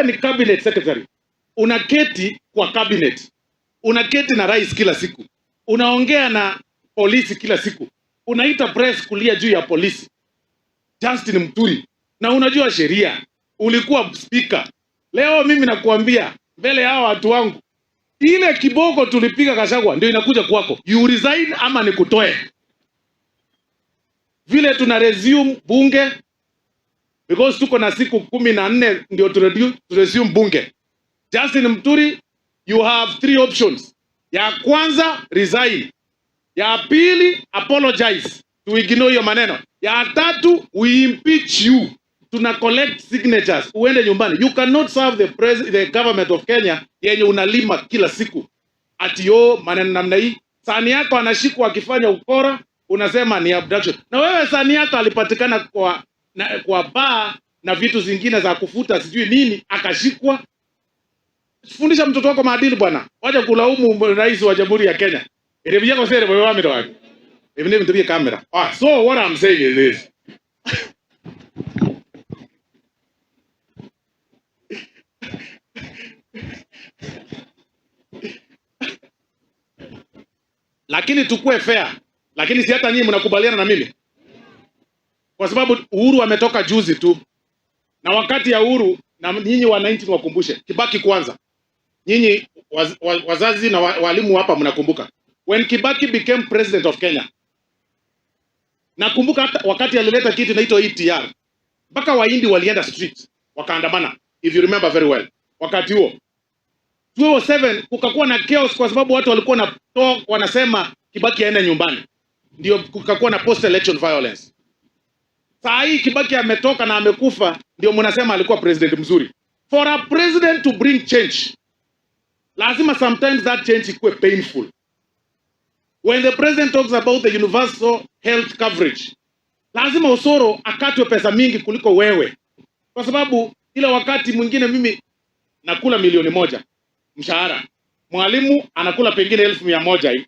wewe ni cabinet secretary, unaketi kwa cabinet, unaketi na rais kila siku, unaongea na polisi kila siku, unaita press kulia juu ya polisi Justin Muturi, na unajua sheria, ulikuwa speaker. Leo mimi nakuambia mbele ya watu wangu, ile kiboko tulipiga Gachagua ndio inakuja kwako. You resign ama nikutoe. Vile tuna resume bunge because tuko na siku 14 ndio tu resume bunge. Justin Muturi, you have 3 options. Ya kwanza, resign. Ya pili, apologize to ignore your maneno. Ya tatu, we impeach you. Tuna collect signatures, uende nyumbani. You cannot serve the government of Kenya yenye unalima kila siku. Ati yo maneno namna hii. Sani yako anashikwa akifanya ukora, unasema ni abduction. Na wewe sani yako alipatikana kwa baa na vitu zingine za kufuta sijui nini, akashikwa. Fundisha mtoto wako maadili bwana. Wacha kulaumu rais wa Jamhuri ya Kenya. Ilibija kwa sere boyo wame doa. Even even to be camera. So what I'm saying is this. Lakini tukue fair. Lakini si hata nyinyi mnakubaliana na mimi. Kwa sababu Uhuru ametoka juzi tu. Na wakati ya Uhuru, na nyinyi wananchi mwakumbushe, Kibaki kwanza. Nyinyi wazazi na walimu hapa mnakumbuka. When Kibaki became president of Kenya, nakumbuka hata wakati alileta kitu inaitwa ETR. Mpaka Wahindi walienda street, wakaandamana. If you remember very well. Wakati huo 2007 kukakuwa na chaos kwa sababu watu walikuwa wanasema Kibaki aende nyumbani. Ndio kukakuwa na post election violence. Saa hii Kibaki ametoka na amekufa, ndio mnasema alikuwa president mzuri. For a president to bring change, lazima sometimes that change ikuwe painful. When the president talks about the universal health coverage, lazima Osoro akatwe pesa mingi kuliko wewe. Kwa sababu ile wakati mwingine mimi nakula milioni 1 mshahara, mwalimu anakula pengine 1,100.